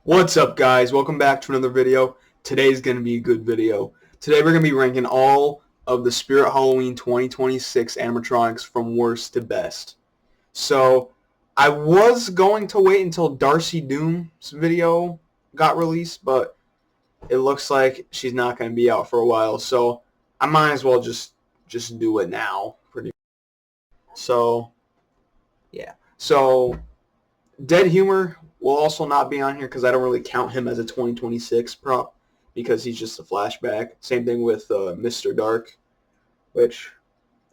What's up, guys? Welcome back to another video. Today's going to be a good video. Today we're going to be ranking all of the Spirit Halloween 2026 animatronics from worst to best. So I was going to wait until Darcy Doom's video got released, but it looks like she's not going to be out for a while, so I might as well just do it now. So yeah. So Dead Humor will also not be on here because I don't really count him as a 2026 prop because he's just a flashback. Same thing with Mr. Dark, which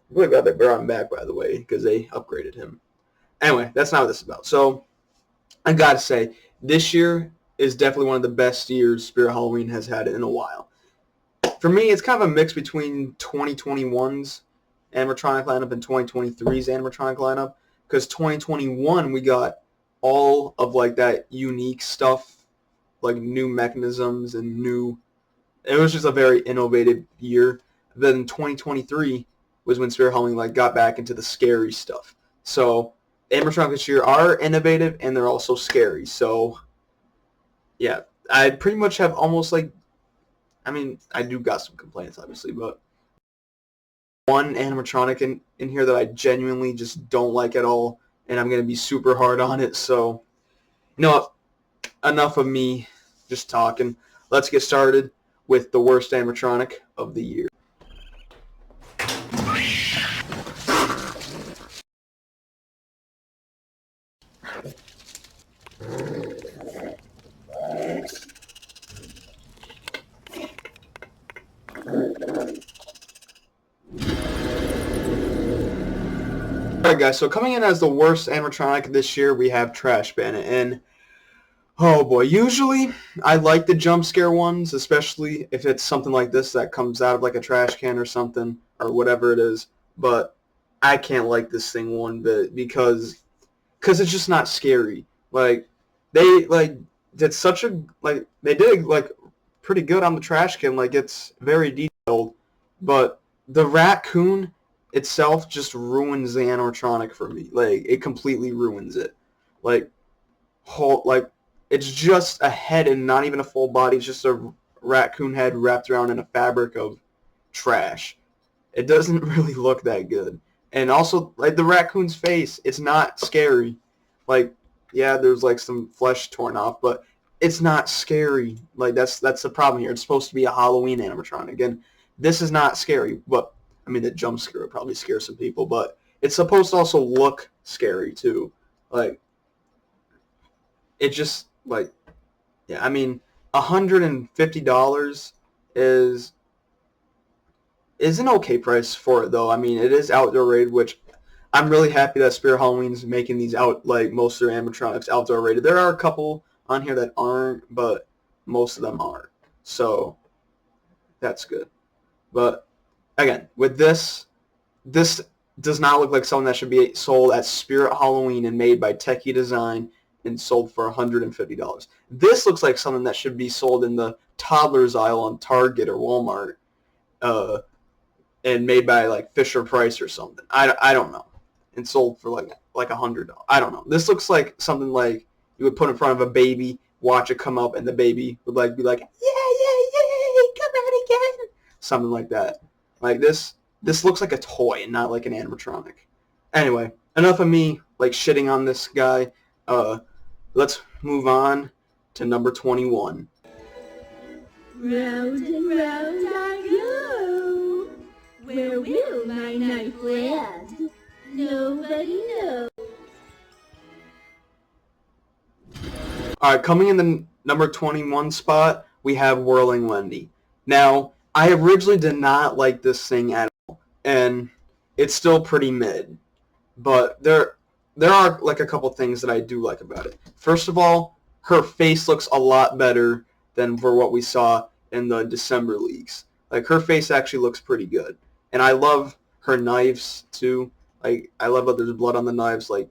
I'm really glad they brought him back, by the way, because they upgraded him. Anyway, that's not what this is about. So I gotta say, this year is definitely one of the best years Spirit Halloween has had in a while. For me, it's kind of a mix between 2021's animatronic lineup and 2023's animatronic lineup, because 2021 we got all of like that unique stuff, like new mechanisms and new. It was just a very innovative year. Then 2023 was when Spirit Halloween like got back into the scary stuff. So animatronics this year are innovative and they're also scary. So yeah, I pretty much have almost like. I mean, I do got some complaints obviously, but one animatronic in here that I genuinely just don't like at all, and I'm going to be super hard on it. So, you know what? Enough of me just talking. Let's get started with the worst animatronic of the year. Alright guys, so coming in as the worst animatronic this year, we have Trash Bandit, and oh boy, usually I like the jump scare ones, especially if it's something like this that comes out of like a trash can or something, or whatever it is, but I can't like this thing one bit because it's just not scary. Like, they did such a, they did like pretty good on the trash can, like it's very detailed, but the raccoon itself just ruins the animatronic for me. Like, it completely ruins it. Like, it's just a head and not even a full body. It's just a raccoon head wrapped around in a fabric of trash. It doesn't really look that good. And also, like, the raccoon's face, it's not scary. Like, yeah, there's like some flesh torn off, but it's not scary. Like, that's the problem here. It's supposed to be a Halloween animatronic, and this is not scary. But I mean, the jump scare would probably scare some people, but it's supposed to also look scary too. Like, it just, like, yeah, I mean, $150 is an okay price for it, though. I mean, it is outdoor rated, which I'm really happy that Spirit Halloween's making these out, like, most of their animatronics outdoor rated. There are a couple on here that aren't, but most of them are. So that's good. But again, with this does not look like something that should be sold at Spirit Halloween and made by Techie Design and sold for $150. This looks like something that should be sold in the toddlers aisle on Target or Walmart, and made by like Fisher Price or something. I don't know, and sold for like $100. I don't know. This looks like something like you would put in front of a baby, watch it come up, and the baby would like be like, yeah, come out again, something like that. Like, this looks like a toy and not like an animatronic. Anyway, enough of me like shitting on this guy. Let's move on to number 21. Round and round I go. Where will my knife land? Nobody knows. Alright, coming in the number 21 spot, we have Whirling Wendy. Now, I originally did not like this thing at all, and it's still pretty mid. But there are like a couple things that I do like about it. First of all, her face looks a lot better than for what we saw in the December leaks. Like, her face actually looks pretty good. And I love her knives too. Like, I love that there's blood on the knives. Like,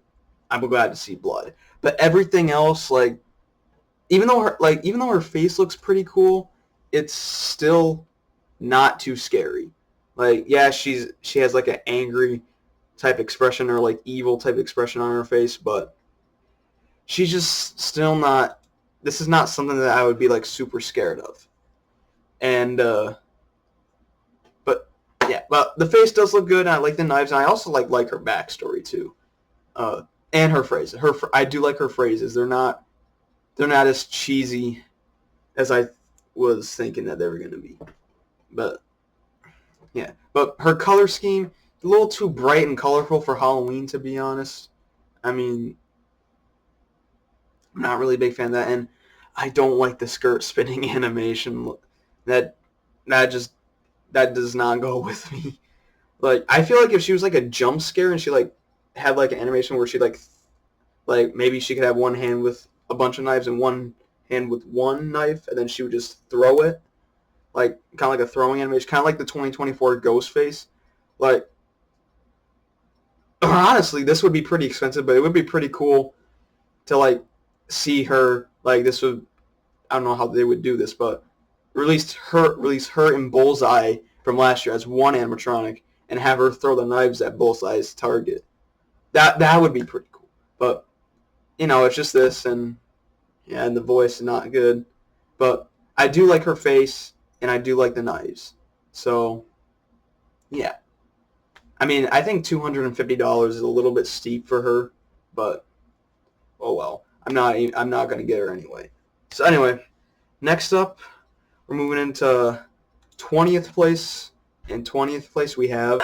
I'm glad to see blood. But everything else, like, even though her face looks pretty cool, it's still not too scary. Like, yeah, she has like an angry type expression or like evil type expression on her face, but she's just still not this is not something that I would be like super scared of. And but yeah, but the face does look good, and I like the knives, and I also like her backstory too, and her phrases. I do like her phrases. They're not as cheesy as I was thinking that they were gonna be. But yeah, but her color scheme a little too bright and colorful for Halloween, to be honest. I mean, I'm not really a big fan of that, and I don't like the skirt spinning animation. That that just that does not go with me. Like, I feel like if she was like a jump scare and she like had like an animation where she like maybe she could have one hand with a bunch of knives and one hand with one knife, and then she would just throw it, like kind of like a throwing animation, kind of like the 2024 Ghostface. Like, honestly, this would be pretty expensive, but it would be pretty cool to like see her like this would. I don't know how they would do this, but release her in Bullseye from last year as one animatronic and have her throw the knives at Bullseye's target. That would be pretty cool. But it's just this, and yeah, and the voice is not good. But I do like her face, and I do like the knives. So yeah, I mean, I think $250 is a little bit steep for her, but oh well. I'm not gonna get her anyway. So anyway, next up, we're moving into 20th place. In 20th place, we have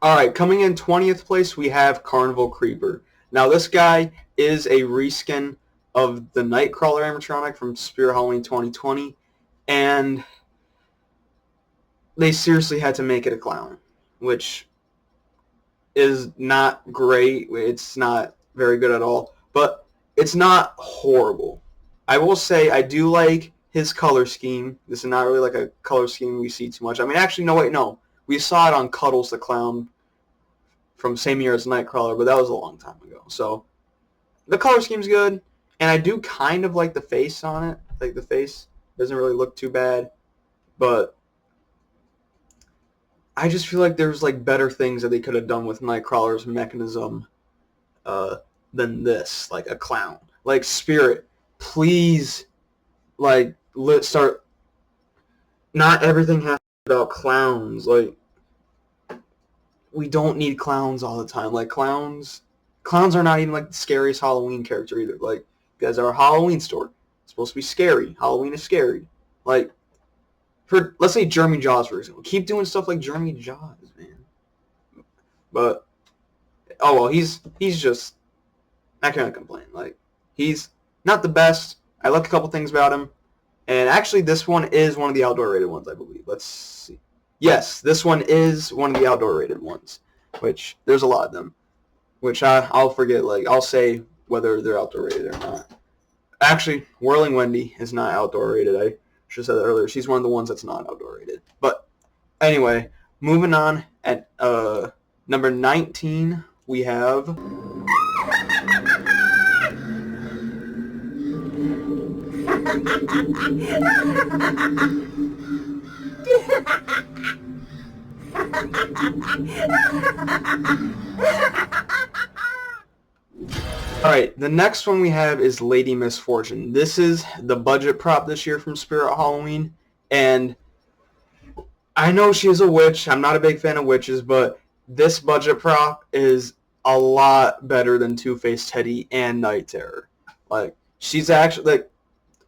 all right, coming in 20th place, we have Carnival Creeper. Now, this guy is a reskin of the Nightcrawler animatronic from Spirit Halloween 2020, and they seriously had to make it a clown, which is not great. It's not very good at all, but it's not horrible. I will say I do like his color scheme. This is not really like a color scheme we see too much. I mean, actually, no, wait, no. We saw it on Cuddles the Clown from same year as Nightcrawler, but that was a long time ago. So the color scheme's good, and I do kind of like the face on it. Like, the face doesn't really look too bad, but I just feel like there's like better things that they could have done with Nightcrawler's mechanism than this, like a clown. Like, Spirit, please, like, let's start. Not everything has to be about clowns. Like, we don't need clowns all the time. Like, clowns are not even like the scariest Halloween character either. Like, you guys are a Halloween store. It's supposed to be scary. Halloween is scary. Like, for, let's say, Jeremy Jaws, for example. Keep doing stuff like Jeremy Jaws, man. But oh well, he's just, I can't complain. Like, he's not the best. I like a couple things about him, and actually, this one is one of the outdoor rated ones, I believe. Let's see. Yes, this one is one of the outdoor rated ones, which there's a lot of them. Which I'll forget. Like, I'll say whether they're outdoor rated or not. Actually, Whirling Wendy is not outdoor rated. I should have said that earlier. She's one of the ones that's not outdoor rated. But anyway, moving on, at number 19, we have Alright, the next one we have is Lady Misfortune. This is the budget prop this year from Spirit Halloween, and I know she's a witch. I'm not a big fan of witches, but this budget prop is a lot better than Two-Face Teddy and Night Terror. Like, she's actually, like,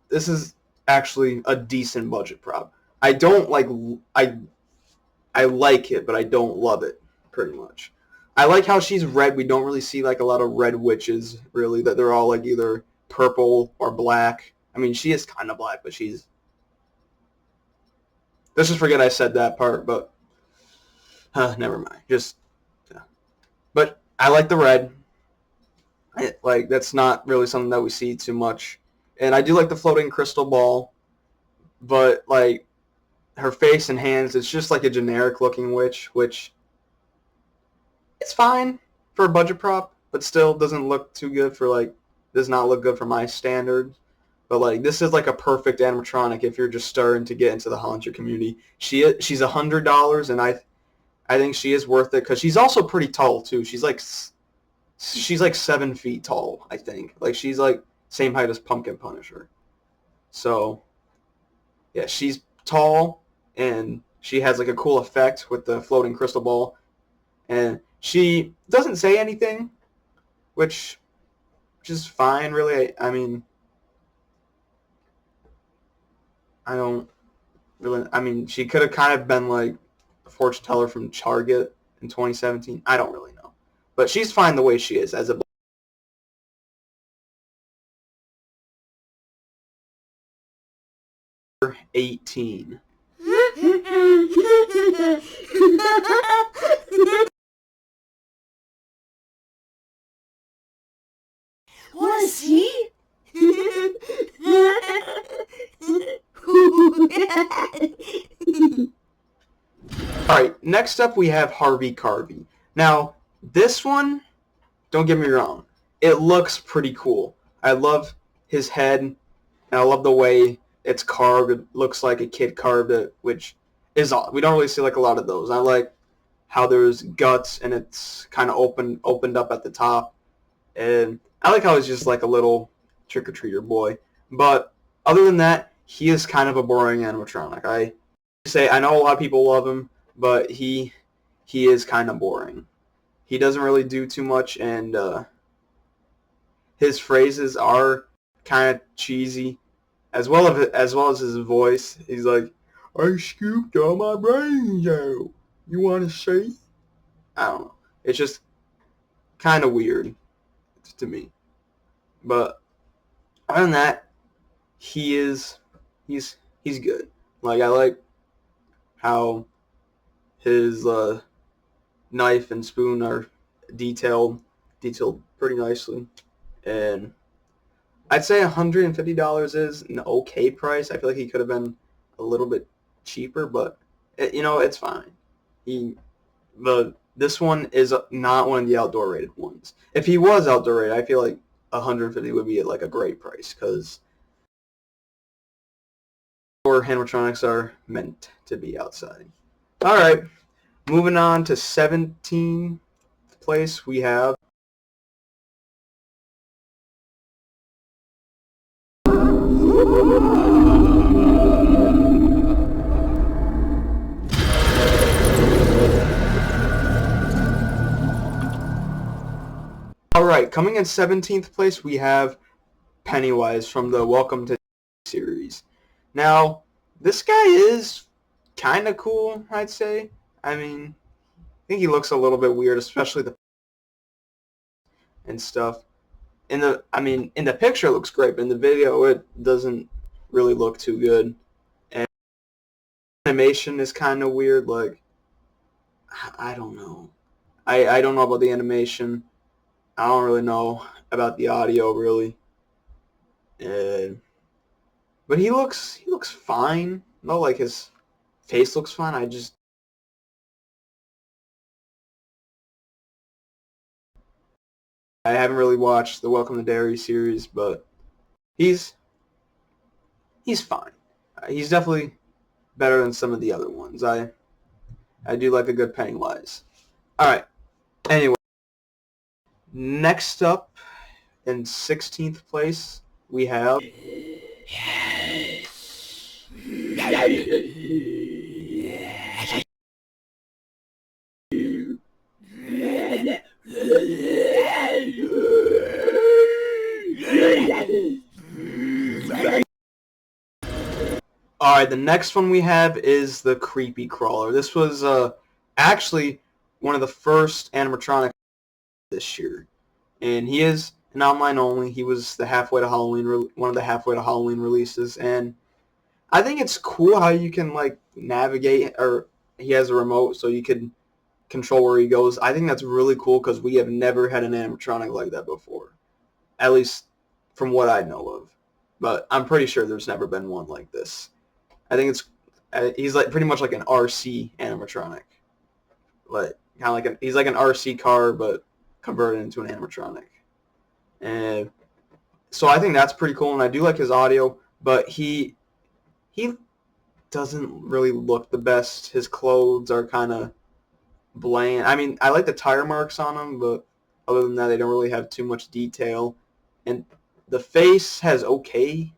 this is actually a decent budget prop. I don't like, I like it, but I don't love it, pretty much. I like how she's red. We don't really see like a lot of red witches, really. That they're all like either purple or black. I mean, she is kind of black, but she's. Let's just forget I said that part, but never mind. Just, but I like the red. Like, that's not really something that we see too much, and I do like the floating crystal ball, but like her face and hands, it's just like a generic looking witch, which. It's fine for a budget prop, but still doesn't look too good for, like, does not look good for my standards. But like this is like a perfect animatronic if you're just starting to get into the Haunter community. She's $100, and I think she is worth it because she's also pretty tall too. She's like 7 feet tall, I think. Like she's like same height as Pumpkin Punisher. So yeah, she's tall and she has like a cool effect with the floating crystal ball. And she doesn't say anything, which is fine, really. I mean, I don't really. I mean, she could have kind of been like a fortune teller from Target in 2017. I don't really know, but she's fine the way she is as a 18. Wanna see? Alright, next up we have Harvey Carvey. Now, this one, don't get me wrong, it looks pretty cool. I love his head, and I love the way it's carved. It looks like a kid carved it, which is odd. We don't really see like a lot of those. I like how there's guts and it's kind of opened up at the top. And I like how he's just like a little trick-or-treater boy. But other than that, he is kind of a boring animatronic. I know a lot of people love him, but he is kind of boring. He doesn't really do too much, and his phrases are kind of cheesy, as well as his voice. He's like, "I scooped all my brains out. You want to see?" I don't know. It's just kind of weird to me. But other than that, he's good. Like I like how his knife and spoon are detailed pretty nicely, and I'd say $150 is an okay price. I feel like he could have been a little bit cheaper, but it's fine. This one is not one of the outdoor rated ones. If he was outdoor rated, I feel like 150 would be like a great price because outdoor animatronics are meant to be outside. All right, moving on to 17th place, we have. All right, coming in 17th place, we have Pennywise from the Welcome to series. Now, this guy is kind of cool, I'd say. I mean, I think he looks a little bit weird, especially the and stuff. In the picture it looks great, but in the video it doesn't really look too good. And animation is kind of weird. Like, I don't know. I don't know about the animation. I don't really know about the audio really. But he looks fine. No, like his face looks fine. I haven't really watched the Welcome to Derry series, but he's fine. He's definitely better than some of the other ones. I do like a good Pennywise. All right. Anyway, next up in 16th place we have. Alright, the next one we have is the Creepy Crawler. This was actually one of the first animatronics this year. And he is an online only. He was the one of the Halfway to Halloween releases. And I think it's cool how you can like navigate, or he has a remote so you can control where he goes. I think that's really cool because we have never had an animatronic like that before. At least from what I know of. But I'm pretty sure there's never been one like this. I think he's like pretty much like an RC animatronic. Like kind of like he's like an RC car but converted into an animatronic. And So I think that's pretty cool, and I do like his audio, but he doesn't really look the best. His clothes are kind of bland. I mean, I like the tire marks on him, but other than that, they don't really have too much detail. And the face has okay.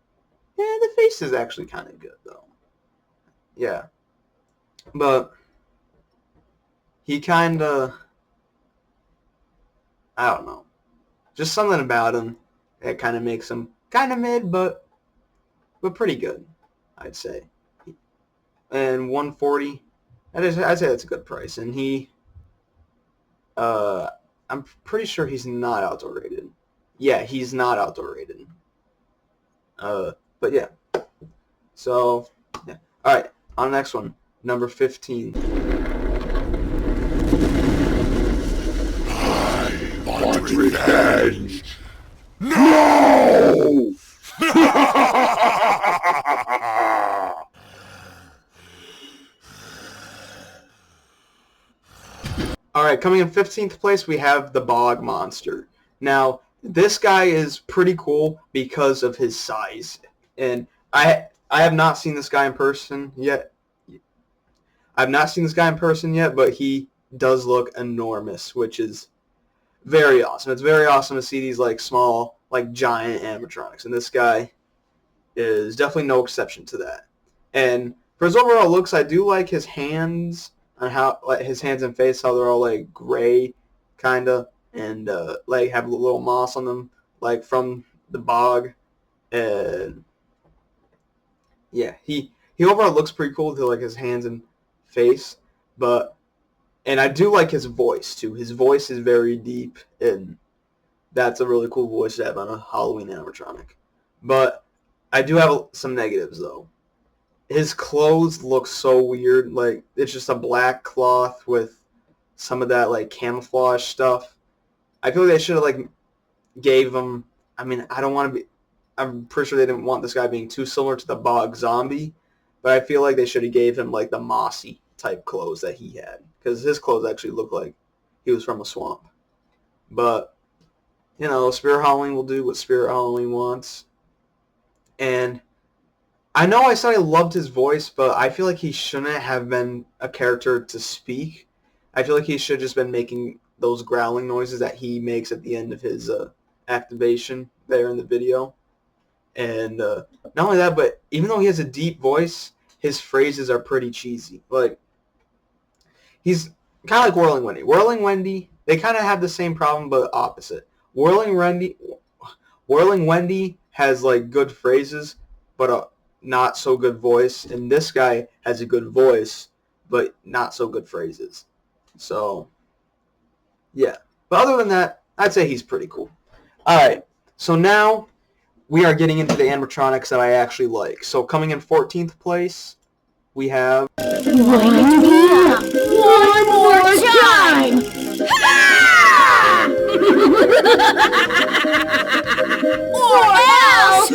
Yeah, the face is actually kind of good, though. Yeah. But he kind of, I don't know. Just something about him that kind of makes him kind of mid, but pretty good, I'd say. And 140, I'd say that's a good price. And I'm pretty sure he's not outdoor rated. Yeah, he's not outdoor rated. But yeah. So, yeah. All right, on the next one, number 15. I want revenge. No! All right, coming in 15th place, we have the Bog Monster. Now, this guy is pretty cool because of his size. And I have not seen this guy in person yet. I've not seen this guy in person yet, but he does look enormous, which is very awesome. It's very awesome to see these like small, like giant animatronics, and this guy is definitely no exception to that. And for his overall looks, I do like his hands and how like his hands and face, how they're all like gray, kinda, and like have a little moss on them, like from the bog. And yeah, he overall looks pretty cool to like his hands and face, but and I do like his voice too. His voice is very deep, and that's a really cool voice to have on a Halloween animatronic. But I do have some negatives though. His clothes look so weird. Like it's just a black cloth with some of that like camouflage stuff. I feel like they should have like gave him. I mean, I don't want to be. I'm pretty sure they didn't want this guy being too similar to the Bog Zombie, but I feel like they should have gave him like the mossy type clothes that he had, because his clothes actually look like he was from a swamp. But you know, Spirit Halloween will do what Spirit Halloween wants. And I know I said I loved his voice, but I feel like he shouldn't have been a character to speak. I feel like he should have just been making those growling noises that he makes at the end of his activation there in the video. And not only that, but even though he has a deep voice, his phrases are pretty cheesy. Like, he's kind of like Whirling Wendy. Whirling Wendy, they kind of have the same problem, but opposite. Whirling Wendy has like good phrases, but a not so good voice, and this guy has a good voice, but not so good phrases. So, yeah. But other than that, I'd say he's pretty cool. All right. So now we are getting into the animatronics that I actually like. So coming in 14th place, we have... Wind me up one more time! Or else!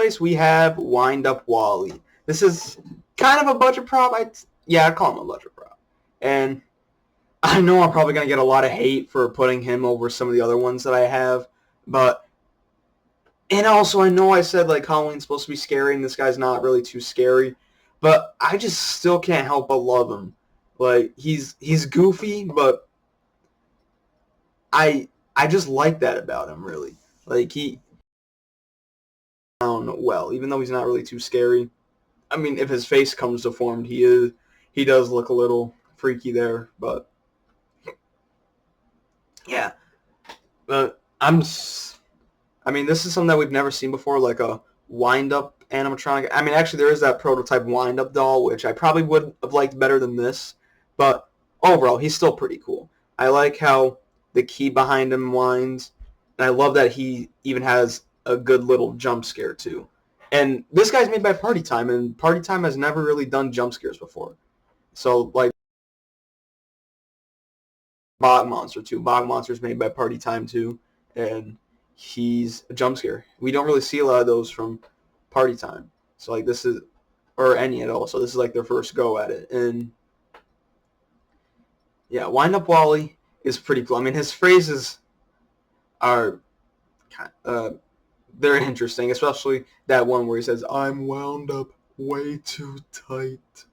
place we have Wind Up Wally. This is kind of a budget prop. I'd call him a budget prop. And I know I'm probably going to get a lot of hate for putting him over some of the other ones that I have, but... And also, I know I said, like, Halloween's supposed to be scary, and this guy's not really too scary, but I just still can't help but love him. Like, he's goofy, but I just like that about him, really. Like, he down well, even though he's not really too scary. I mean, if his face comes deformed, he does look a little freaky there, but yeah. But I mean, this is something that we've never seen before, like a wind-up animatronic. I mean, actually, there is that prototype wind-up doll, which I probably would have liked better than this, but overall, he's still pretty cool. I like how the key behind him winds, and I love that he even has a good little jump scare, too. And this guy's made by Party Time, and Party Time has never really done jump scares before. So, like, Bog Monster, too. Bog Monster's made by Party Time, too, and he's a jump scare. We don't really see a lot of those from Party Time. So, like, this is, or any at all. So, this is, like, their first go at it. And yeah, Wind Up Wally is pretty cool. I mean, his phrases are they're interesting, especially that one where he says, "I'm wound up way too tight."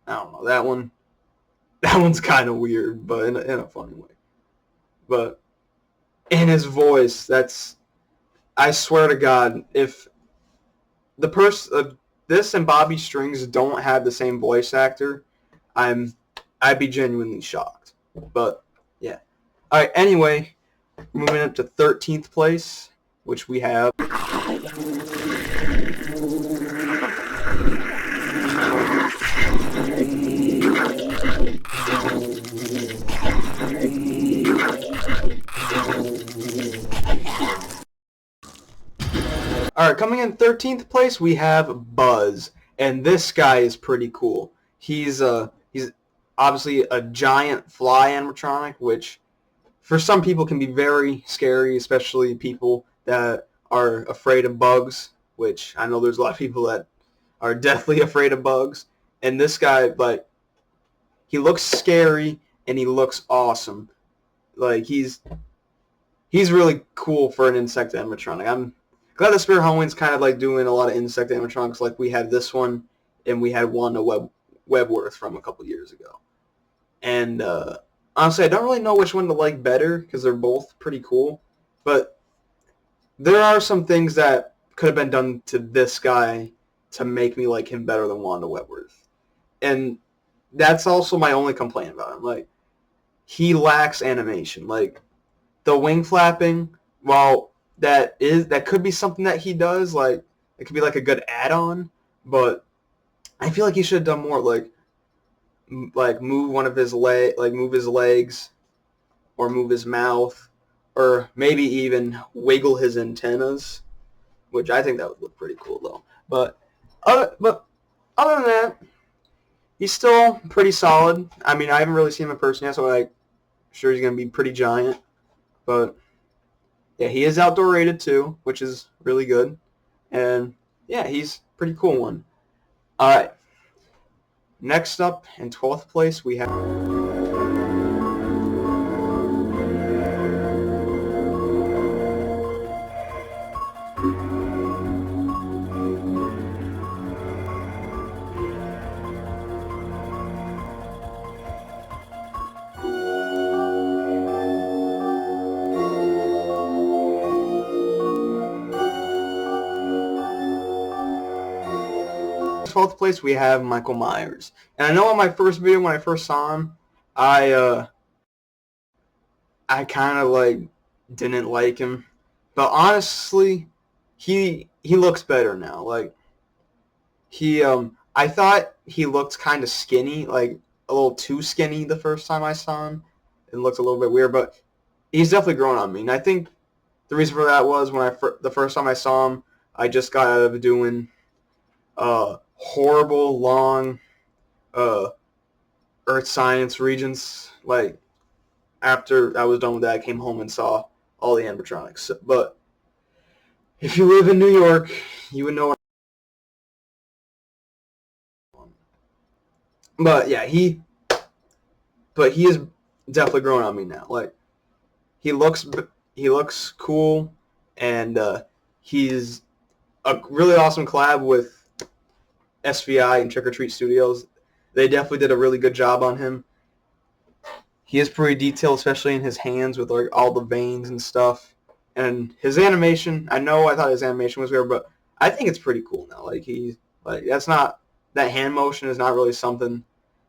I don't know, that one's kind of weird, but in a funny way. But in his voice, I swear to God, if the this and Bobby Strings don't have the same voice actor, I'd be genuinely shocked. But yeah. All right. Anyway, moving up to 13th place, which we have. All right, coming in 13th place, we have Buzz, and this guy is pretty cool. He's obviously a giant fly animatronic, which for some people can be very scary, especially people that are afraid of bugs, which I know there's a lot of people that are deathly afraid of bugs. And this guy, like, he looks scary and he looks awesome. Like, he's really cool for an insect animatronic. I'm glad that Spirit Halloween's kind of like doing a lot of insect animatronics. Like, we had this one and we had one a Webworth from a couple years ago. And honestly, I don't really know which one to like better because they're both pretty cool. But there are some things that could have been done to this guy to make me like him better than Wanda Webworth. And that's also my only complaint about him. Like, he lacks animation. Like, the wing flapping, while that could be something that he does, like, it could be like a good add-on, but I feel like he should have done more, like move one of his move his legs, or move his mouth, or maybe even wiggle his antennas, which I think that would look pretty cool though. But other than that, he's still pretty solid. I mean, I haven't really seen him in person yet, so I'm sure he's gonna be pretty giant. But yeah, he is outdoor rated too, which is really good. And yeah, he's a pretty cool one. All right. Next up, in 12th place, we have... In 12th place, we have Michael Myers. And I know on my first video, when I first saw him, I kind of like didn't like him, but honestly, he looks better now. Like, I thought he looked kind of skinny, like a little too skinny the first time I saw him. It looked a little bit weird, but he's definitely grown on me. And I think the reason for that was when the first time I saw him, I just got out of doing horrible long Earth Science Regents. Like, after I was done with that, I came home and saw all the animatronics. But if you live in New York, you would know. But yeah, he is definitely growing on me now. Like, he looks cool, and he's a really awesome collab with SVI and Trick or Treat Studios. They definitely did a really good job on him. He is pretty detailed, especially in his hands with like all the veins and stuff. And his animation, I thought his animation was weird, but I think it's pretty cool now. Like, that hand motion is not really something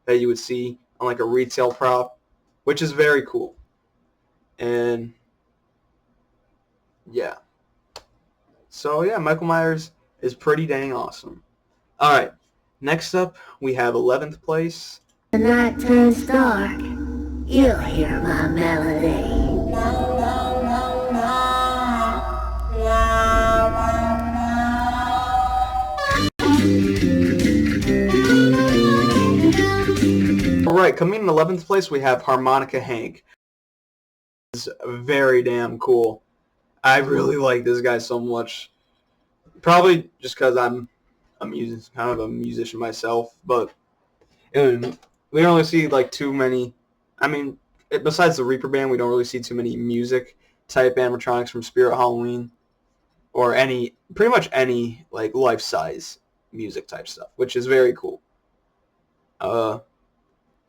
that you would see on like a retail prop, which is very cool. And yeah. So yeah, Michael Myers is pretty dang awesome. All right. Next up, we have 11th place. The night turns dark, you'll hear my melody. All right, coming in 11th place, we have Harmonica Hank. It's very damn cool. I really like this guy so much. Probably just because I'm kind of a musician myself, but we don't really see like too many I mean, besides the Reaper Band, we don't really see too many music type animatronics from Spirit Halloween or pretty much any like life size music type stuff, which is very cool. But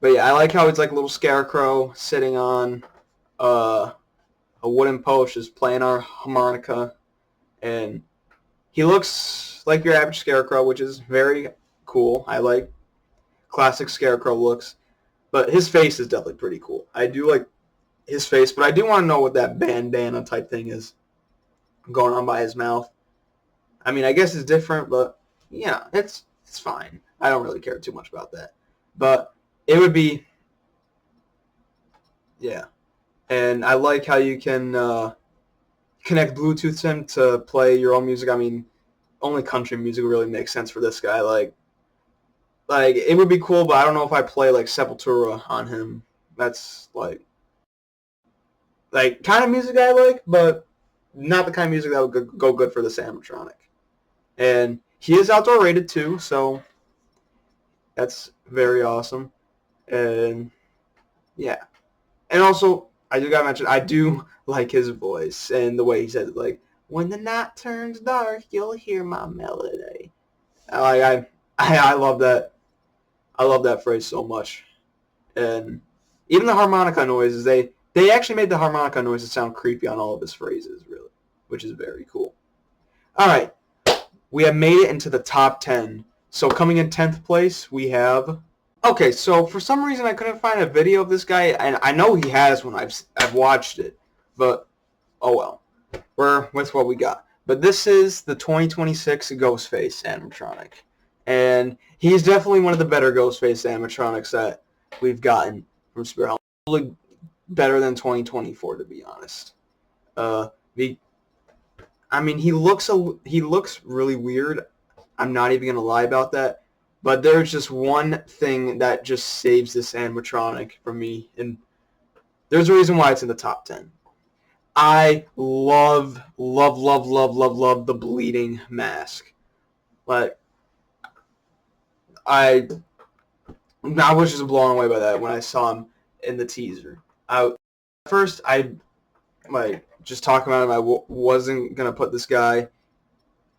yeah, I like how it's like a little scarecrow sitting on a wooden post, just playing our harmonica, and he looks like your average scarecrow, which is very cool. I like classic scarecrow looks, but his face is definitely pretty cool. I do like his face, but I do want to know what that bandana type thing is going on by his mouth. I mean, I guess it's different, but yeah, it's fine. I don't really care too much about that. But it would be, yeah. And I like how you can connect Bluetooth to him to play your own music. I mean, only country music really makes sense for this guy. Like it would be cool, but I don't know if I play like Sepultura on him. That's like kind of music I like, but not the kind of music that would go good for this animatronic. And he is outdoor rated too, so that's very awesome. And yeah, and also I do gotta mention I do like his voice and the way he says it, like when the night turns dark, you'll hear my melody. I love that. I love that phrase so much. And even the harmonica noises, they actually made the harmonica noises sound creepy on all of his phrases, really, which is very cool. All right, we have made it into the top 10. So coming in 10th place, we have... Okay, so for some reason I couldn't find a video of this guy, and I know he has one. I've watched it, but oh well. We're with what we got. But this is the 2026 Ghostface animatronic. And he's definitely one of the better Ghostface animatronics that we've gotten from Spirit Halloween. Probably better than 2024, to be honest. I mean, he looks really weird. I'm not even gonna lie about that. But there's just one thing that just saves this animatronic from me, and there's a reason why it's in the top 10. I love the bleeding mask. Like, I was just blown away by that when I saw him in the teaser. First, I like just talking about him. I wasn't gonna put this guy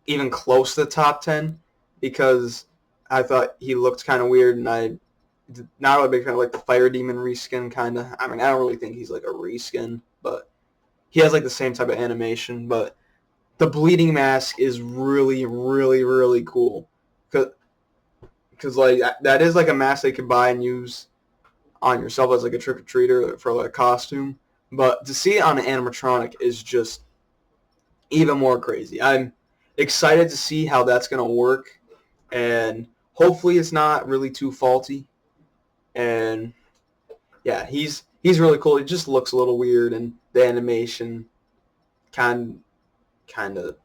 even close to the top 10 because I thought he looked kind of weird, and I not really big fan of like the Fire Demon reskin kind of. I mean, I don't really think he's like a reskin, but he has like the same type of animation. But the bleeding mask is really cool because like that is like a mask they could buy and use on yourself as like a trick-or-treater for like a costume. But to see it on an animatronic is just even more crazy. I'm excited to see how that's going to work, and hopefully it's not really too faulty. And yeah, he's really cool. He just looks a little weird, and the animation kind of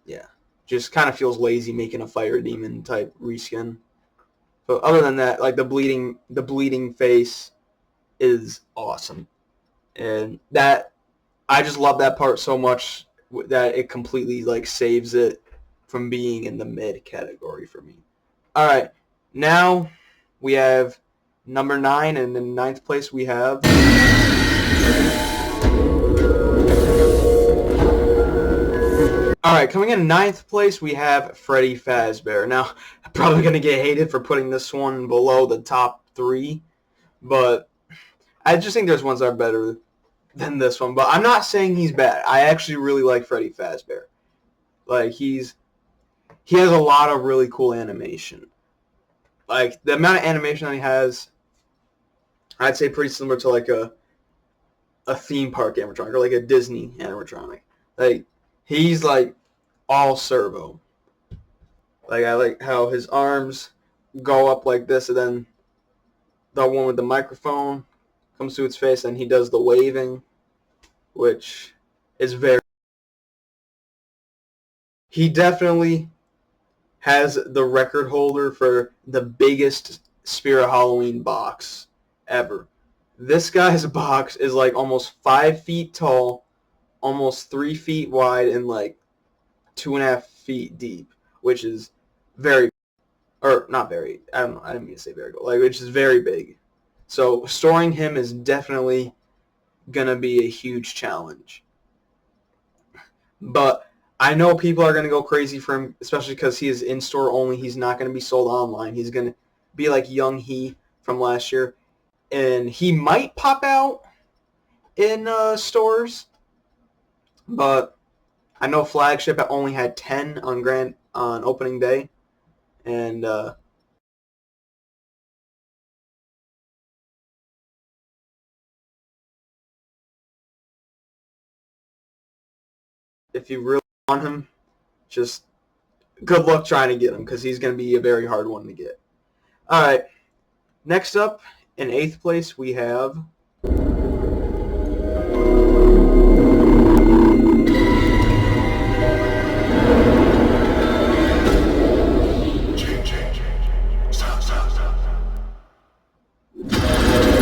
yeah, just kind of feels lazy making a Fire Demon type reskin. But other than that, like the bleeding face is awesome. And that I just love that part so much that it completely like saves it from being in the mid category for me. All right, now we have number 9, and in 9th place we have... All right, coming in 9th place we have Freddy Fazbear. Now, I'm probably going to get hated for putting this one below the top 3, but I just think there's ones that are better than this one. But I'm not saying he's bad. I actually really like Freddy Fazbear. Like, he has a lot of really cool animation. Like, the amount of animation that he has, I'd say pretty similar to like a theme park animatronic or like a Disney animatronic. Like, he's like all servo. Like, I like how his arms go up like this, and then the one with the microphone comes to its face, and he does the waving, which is very... He definitely has the record holder for the biggest Spirit Halloween box ever. This guy's box is like almost 5 feet tall, almost 3 feet wide, and like 2.5 feet deep, which is very, or not very, I don't know, I didn't mean to say very cool, like, which is very big. So storing him is definitely going to be a huge challenge. But I know people are going to go crazy for him, especially because he is in-store only. He's not going to be sold online. He's going to be like Young He from last year. And he might pop out in stores, but I know Flagship only had 10 on opening day. And if you really want him, just good luck trying to get him because he's going to be a very hard one to get. All right. Next up, in 8th place, we have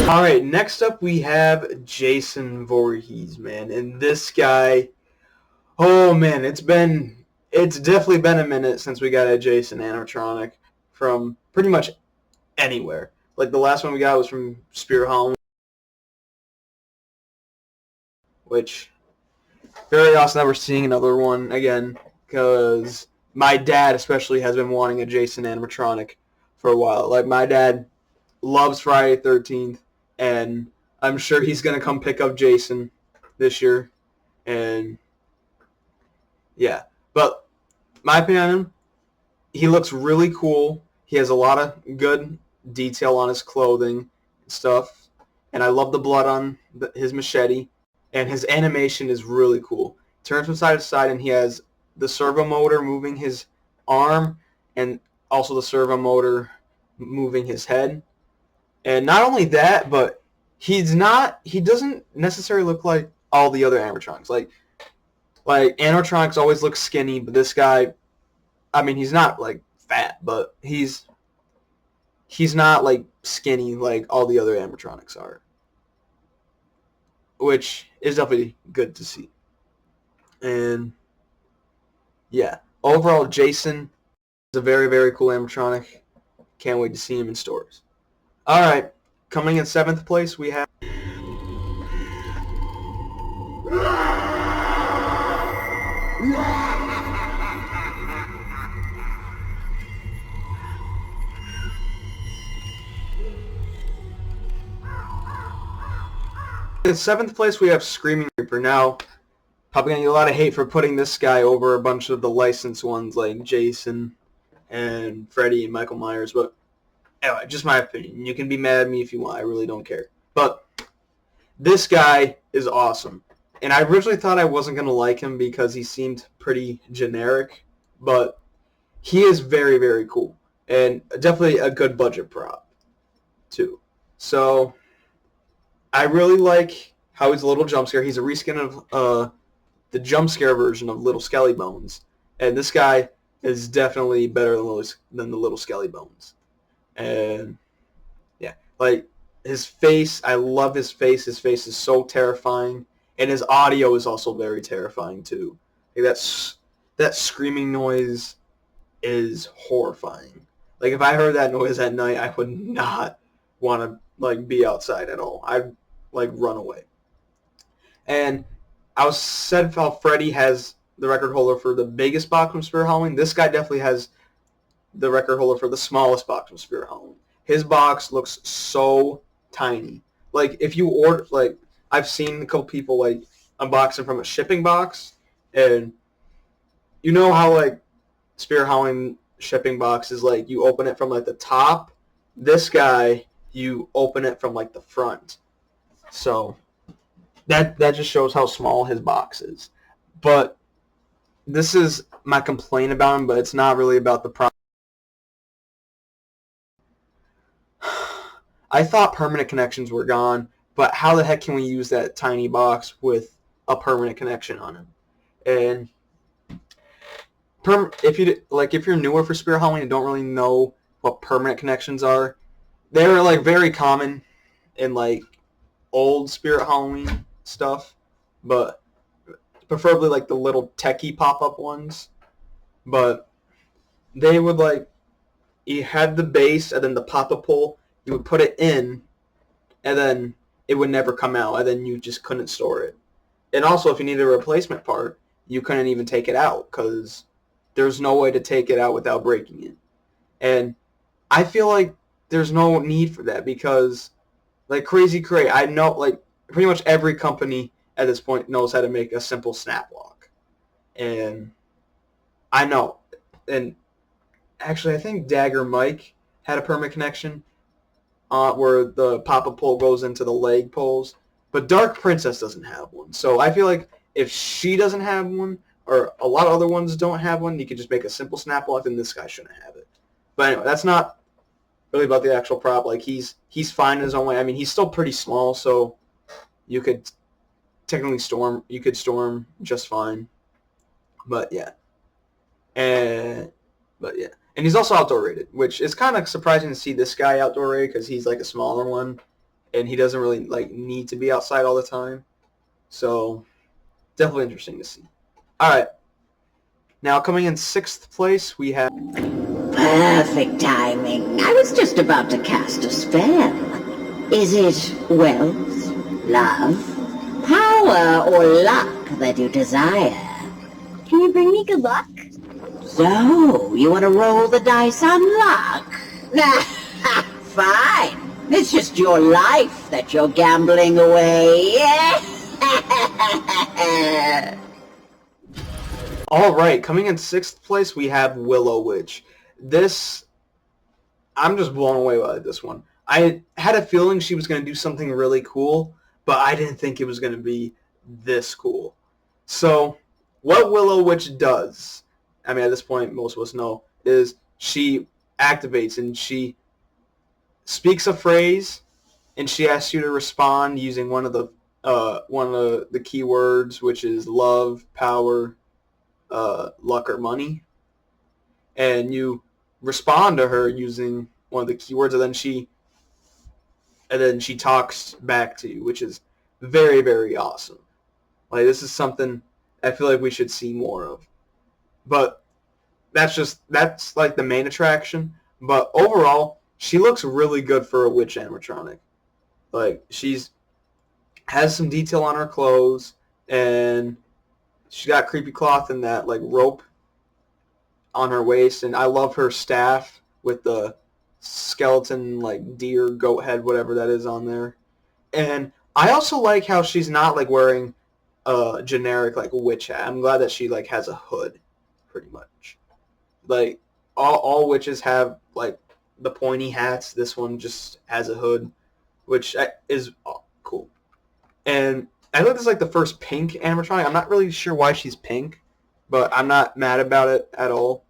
All right, next up we have Jason Voorhees, man. And this guy, oh man, it's definitely been a minute since we got a Jason animatronic from pretty much anywhere. Like the last one we got was from Spirit Halloween, which very awesome that we're seeing another one again because my dad especially has been wanting a Jason animatronic for a while. Like my dad loves Friday the 13th, and I'm sure he's going to come pick up Jason this year. And yeah, but my opinion on him, he looks really cool. He has a lot of good detail on his clothing and stuff. And I love the blood on his machete. And his animation is really cool. Turns from side to side, and he has the servo motor moving his arm and also the servo motor moving his head. And not only that, but he doesn't necessarily look like all the other animatronics. Like animatronics always look skinny, but this guy, I mean, he's not like fat, but he's not like skinny like all the other animatronics are, which is definitely good to see. And yeah, overall, Jason is a very, very cool animatronic. Can't wait to see him in stores. All right, coming in 7th place, we have in 7th place, we have Screaming Reaper. Now, probably going to get a lot of hate for putting this guy over a bunch of the licensed ones like Jason and Freddy and Michael Myers, but anyway, just my opinion. You can be mad at me if you want. I really don't care. But this guy is awesome. And I originally thought I wasn't going to like him because he seemed pretty generic, but he is very, very cool. And definitely a good budget prop, too. So I really like how he's a little jump scare. He's a reskin of the jump scare version of Little Skelly Bones. And this guy is definitely better than the Little Skelly Bones. And yeah, like his face, I love his face. His face is so terrifying. And his audio is also very terrifying too. Like that screaming noise is horrifying. Like if I heard that noise at night, I would not want to like be outside at all. I'd like run away. And I was said how Freddy has the record holder for the biggest box from Spirit Halloween. This guy definitely has the record holder for the smallest box from Spirit Halloween. His box looks so tiny. Like if you order, like I've seen a couple people like unboxing from a shipping box, and you know how like Spirit Halloween shipping box is like you open it from like the top. This guy, you open it from like the front. So that just shows how small his box is. But this is my complaint about him, but it's not really about the product. I thought permanent connections were gone, but how the heck can we use that tiny box with a permanent connection on it? And if you're newer for Spirit Halloween and don't really know what permanent connections are, they're like very common in like old Spirit Halloween stuff, but preferably like the little techie pop-up ones. But they would like, you had the base and then the pop-up pole, you would put it in, and then it would never come out, and then you just couldn't store it. And also, if you needed a replacement part, you couldn't even take it out because there's no way to take it out without breaking it. And I feel like there's no need for that because, like Crazy Crate, I know like pretty much every company at this point knows how to make a simple snap lock. And I know. And actually, I think Dagger Mike had a permanent connection where the pop-up pole goes into the leg poles. But Dark Princess doesn't have one. So I feel like if she doesn't have one, or a lot of other ones don't have one, you could just make a simple snap lock, and this guy shouldn't have it. But anyway, that's not really about the actual prop. Like, he's fine in his own way. I mean, he's still pretty small, so you could technically store him just fine. But yeah. And he's also outdoor rated, which is kind of surprising to see this guy outdoor rated because he's like a smaller one, and he doesn't really like need to be outside all the time. So definitely interesting to see. All right. Now coming in 6th place, we have... Perfect timing. I was just about to cast a spell. Is it wealth, love, power, or luck that you desire? Can you bring me good luck? So, you want to roll the dice on luck? Fine. It's just your life that you're gambling away. All right, coming in 6th place, we have Willow Witch. I'm just blown away by this one. I had a feeling she was going to do something really cool, but I didn't think it was going to be this cool. So, what Willow Witch does, I mean, at this point, most of us know, is she activates and she speaks a phrase, and she asks you to respond using one of the keywords, which is love, power, luck, or money. And you respond to her using one of the keywords, and then she talks back to you, which is very, very awesome. Like, this is something I feel like we should see more of. But that's like the main attraction. But overall, she looks really good for a witch animatronic. Like, has some detail on her clothes, and she got creepy cloth and that like rope on her waist, and I love her staff with the skeleton, like deer, goat head, whatever that is on there. And I also like how she's not like wearing a generic like witch hat. I'm glad that she like has a hood, pretty much. Like all witches have like the pointy hats. This one just has a hood, which is cool. And I think this is like the first pink animatronic. I'm not really sure why she's pink, but I'm not mad about it at all.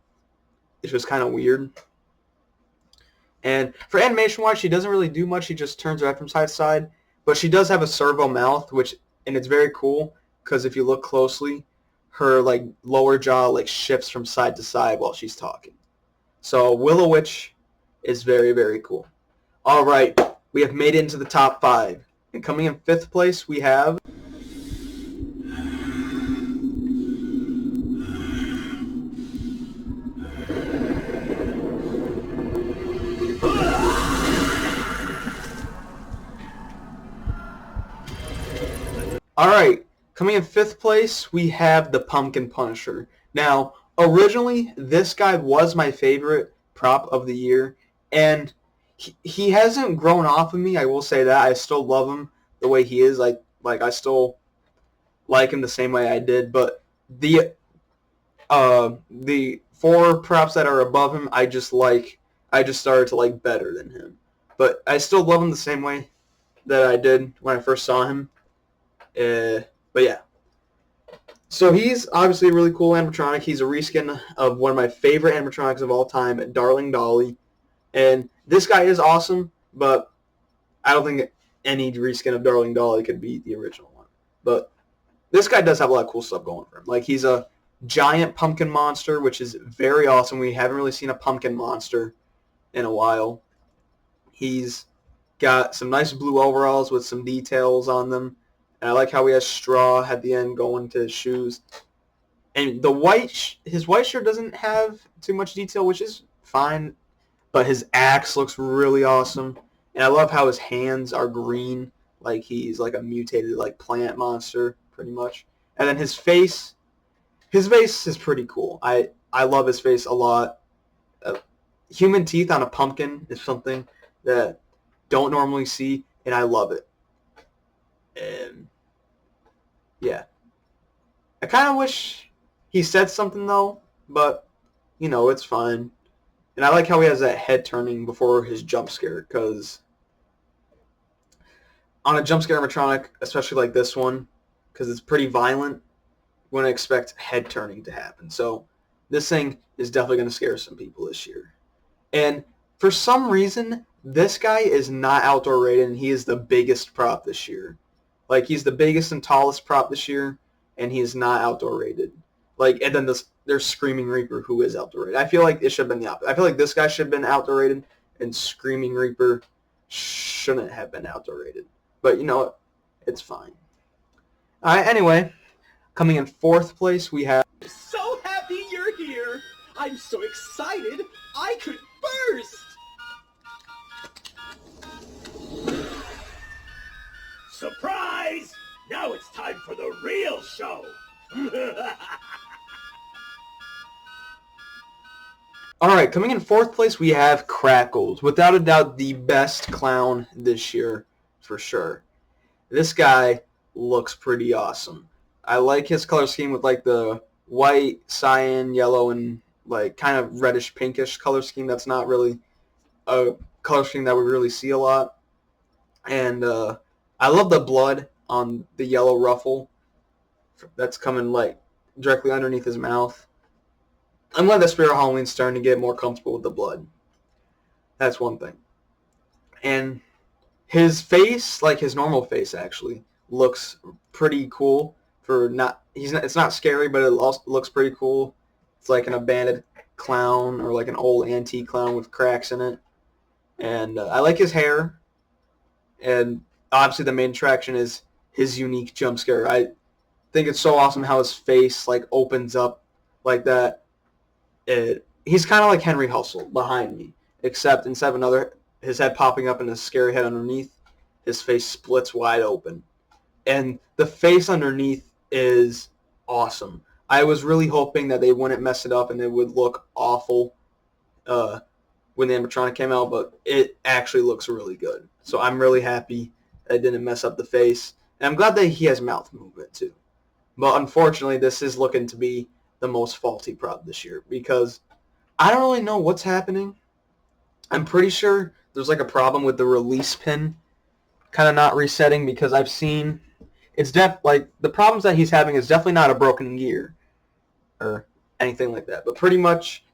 It's just kind of weird. And for animation-wise, she doesn't really do much. She just turns her head from side to side. But she does have a servo mouth, and it's very cool because if you look closely, her like lower jaw like shifts from side to side while she's talking. So Willow Witch is very, very cool. All right, we have made it into the top 5. And coming in 5th place, we have... All right, coming in 5th place, we have the Pumpkin Punisher. Now, originally, this guy was my favorite prop of the year, and he hasn't grown off of me. I will say that. I still love him the way he is. Like I still like him the same way I did. But the 4 props that are above him, I just started to like better than him. But I still love him the same way that I did when I first saw him. But yeah. So he's obviously a really cool animatronic. He's a reskin of one of my favorite animatronics of all time, Darling Dolly. And this guy is awesome, but I don't think any reskin of Darling Dolly could beat the original one. But this guy does have a lot of cool stuff going for him. Like, he's a giant pumpkin monster, which is very awesome. We haven't really seen a pumpkin monster in a while. He's got some nice blue overalls with some details on them. And I like how he has straw at the end going to his shoes. And his white shirt doesn't have too much detail, which is fine. But his axe looks really awesome. And I love how his hands are green, like he's like a mutated like plant monster, pretty much. And then his face is pretty cool. I love his face a lot. Human teeth on a pumpkin is something that don't normally see, and I love it. And yeah, I kind of wish he said something though, but you know, it's fine. And I like how he has that head turning before his jump scare, because on a jump scare animatronic, especially like this one, because it's pretty violent, you wouldn't expect head turning to happen. So this thing is definitely going to scare some people this year. And for some reason, this guy is not outdoor rated, and he is the biggest prop this year. Like, he's the biggest and tallest prop this year, and he is not outdoor rated. Like, and then there's Screaming Reaper, who is outdoor rated. I feel like it should have been the opposite. I feel like this guy should have been outdoor rated, and Screaming Reaper shouldn't have been outdoor rated. But you know what? It's fine. All right, anyway, coming in fourth place, we have... So happy you're here! I'm so excited, I could burst! Surprise! Now it's time for the real show! Alright, coming in fourth place, we have Crackles. Without a doubt, the best clown this year, for sure. This guy looks pretty awesome. I like his color scheme with like the white, cyan, yellow, and like kind of reddish pinkish color scheme. That's not really a color scheme that we really see a lot. And I love the blood on the yellow ruffle that's coming like directly underneath his mouth. I'm glad that Spirit Halloween's starting to get more comfortable with the blood. That's one thing. And his face, like his normal face actually, looks pretty cool. It's not scary, but it also looks pretty cool. It's like an abandoned clown or like an old antique clown with cracks in it. And I like his hair. And obviously the main attraction is his unique jump scare. I think it's so awesome how his face like opens up like that. He's kind of like Henry Hustle behind me, except instead of his head popping up and a scary head underneath, his face splits wide open. And the face underneath is awesome. I was really hoping that they wouldn't mess it up and it would look awful when the animatronic came out, but it actually looks really good. So I'm really happy that it didn't mess up the face. And I'm glad that he has mouth movement too. But unfortunately, this is looking to be the most faulty prop this year because I don't really know what's happening. I'm pretty sure there's like a problem with the release pin kind of not resetting because I've seen like the problems that he's having is definitely not a broken gear or anything like that. But pretty much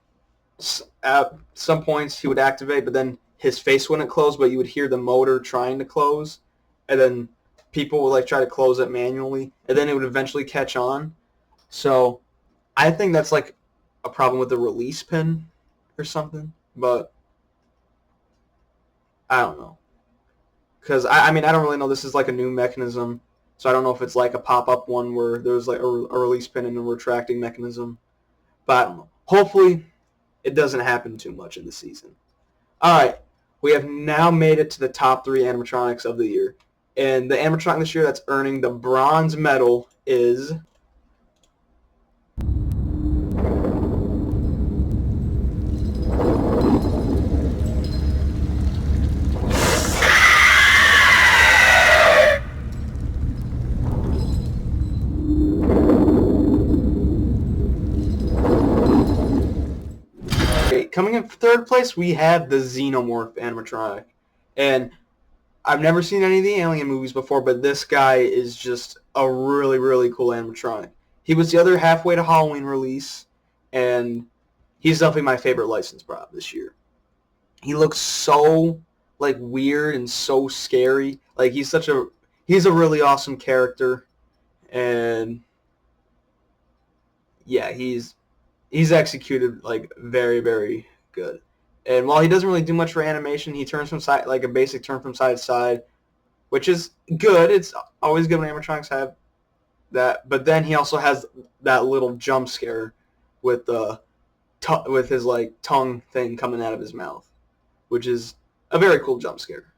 at some points he would activate, but then his face wouldn't close, but you would hear the motor trying to close, and then people would like try to close it manually, and then it would eventually catch on. So I think that's like a problem with the release pin or something, but I don't know. Because, I mean, I don't really know. This is like a new mechanism, so I don't know if it's like a pop-up one where there's like a release pin and a retracting mechanism. But I don't know. Hopefully, it doesn't happen too much in the season. All right, we have now made it to the top 3 animatronics of the year. And the animatronic this year that's earning the bronze medal is... Coming in third place, we have the Xenomorph animatronic. And I've never seen any of the Alien movies before, but this guy is just a really, really cool animatronic. He was the other halfway to Halloween release, and he's definitely my favorite licensed prop this year. He looks so like weird and so scary. Like he's a really awesome character, and yeah, he's executed like very, very good. And while he doesn't really do much for animation, he turns from side, like a basic turn from side to side, which is good. It's always good when animatronics have that. But then he also has that little jump scare with with his like tongue thing coming out of his mouth, which is a very cool jump scare.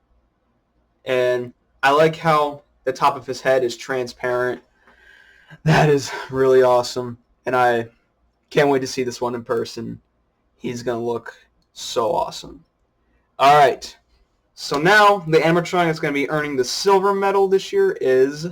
And I like how the top of his head is transparent. That is really awesome. And I can't wait to see this one in person. He's going to look so awesome. All right. So now the animatronic that's going to be earning the silver medal this year is...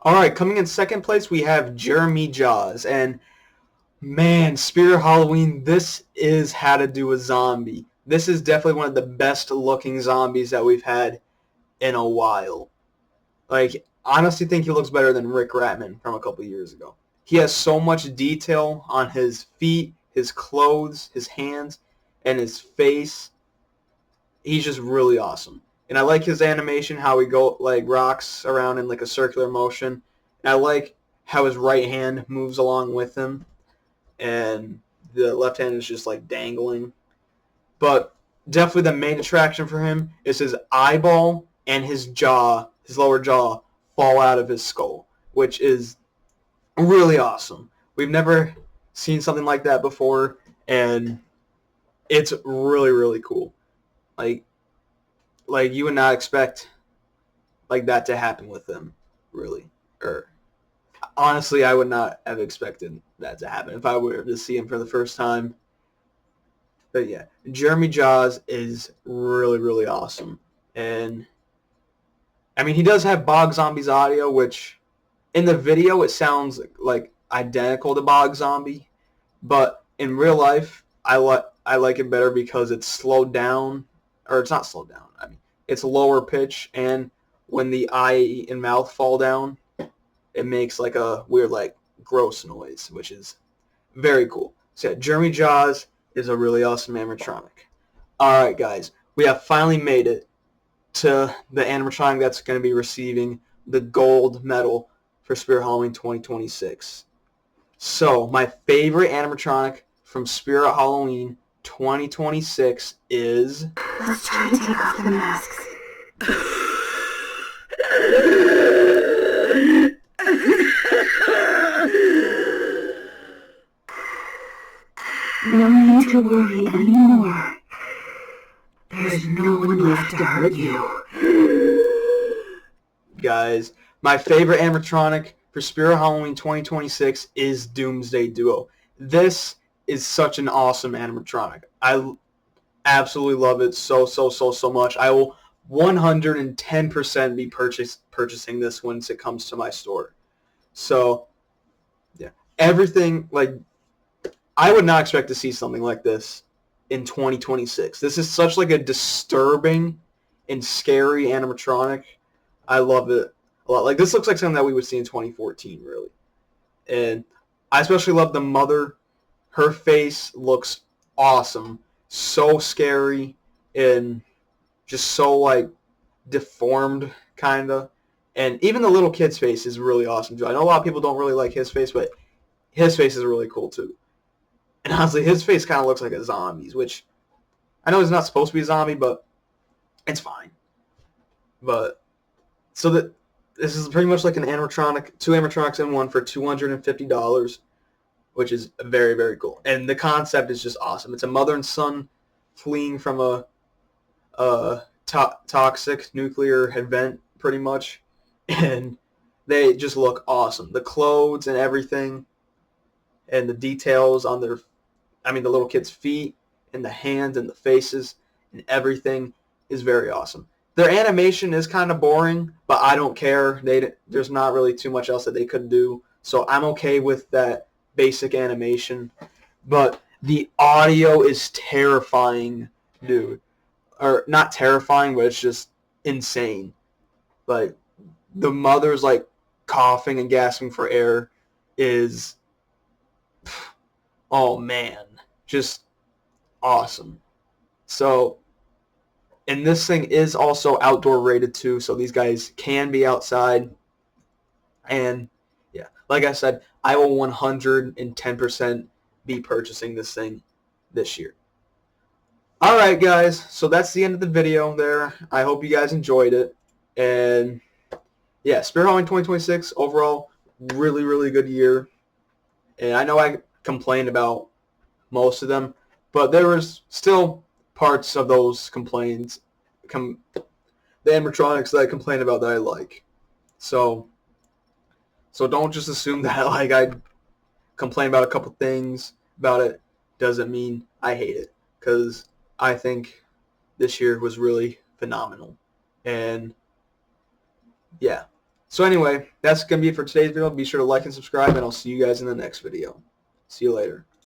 All right, coming in second place, we have Jeremy Jaws. And man, Spirit Halloween, this is How to Do a Zombie. This is definitely one of the best looking zombies that we've had in a while. Like, I honestly think he looks better than Rick Ratman from a couple years ago. He has so much detail on his feet, his clothes, his hands, and his face. He's just really awesome. And I like his animation, how he rocks around in like a circular motion. And I like how his right hand moves along with him. And the left hand is just like dangling. But definitely the main attraction for him is his eyeball and his jaw, his lower jaw, fall out of his skull, which is really awesome. We've never seen something like that before, and it's really, really cool. Like you would not expect like that to happen with them, really. Or honestly, I would not have expected that to happen if I were to see him for the first time. But yeah, Jeremy Jaws is really, really awesome. And I mean, he does have Bog Zombie's audio, which in the video it sounds like identical to Bog Zombie, but in real life I like it better because it's slowed down, or it's not slowed down. I mean, it's lower pitch, and when the eye and mouth fall down, it makes like a weird like gross noise, which is very cool. So yeah, Jeremy Jaws is a really awesome animatronic. All right, guys, we have finally made it to the animatronic that's going to be receiving the gold medal for Spirit Halloween 2026. So my favorite animatronic from Spirit Halloween 2026 is... Let's try to take off the masks. No need to worry anymore. There's no one left to hurt you. Guys, my favorite animatronic for Spirit Halloween 2026 is Doomsday Duo. This is such an awesome animatronic. I absolutely love it so much. I will 110% be purchasing this once it comes to my store. So, yeah. Everything, like, I would not expect to see something like this in 2026. This is such like a disturbing and scary animatronic. I love it a lot. Like, this looks like something that we would see in 2014, really. And I especially love the mother. Her face looks awesome. So scary and just so, like, deformed, kind of. And even the little kid's face is really awesome, too. I know a lot of people don't really like his face, but his face is really cool, too. And honestly, his face kind of looks like a zombie's, which I know he's not supposed to be a zombie, but it's fine. But so that this is pretty much like an animatronic, two animatronics in one for $250, which is very, very cool. And the concept is just awesome. It's a mother and son fleeing from a toxic nuclear event, pretty much, and they just look awesome. The clothes and everything, and the details on their, I mean, the little kids' feet and the hands and the faces and everything is very awesome. Their animation is kind of boring, but I don't care. There's not really too much else that they could do, so I'm okay with that basic animation. But the audio is terrifying, dude. Or not terrifying, but it's just insane. Like, the mother's, like, coughing and gasping for air is... oh man, just awesome. So, and this thing is also outdoor rated too, so these guys can be outside. And yeah, like I said, I will 110% be purchasing this thing this year. Alright guys, so that's the end of the video there. I hope you guys enjoyed it. And yeah, Spirit Halloween 2026 overall, really, really good year. And I know I complained about most of them, but there was still parts of those complaints, the animatronics that I complained about that I like. So don't just assume that like I complain about a couple things about it doesn't mean I hate it, because I think this year was really phenomenal. And yeah. So anyway, that's going to be it for today's video. Be sure to like and subscribe, and I'll see you guys in the next video. See you later.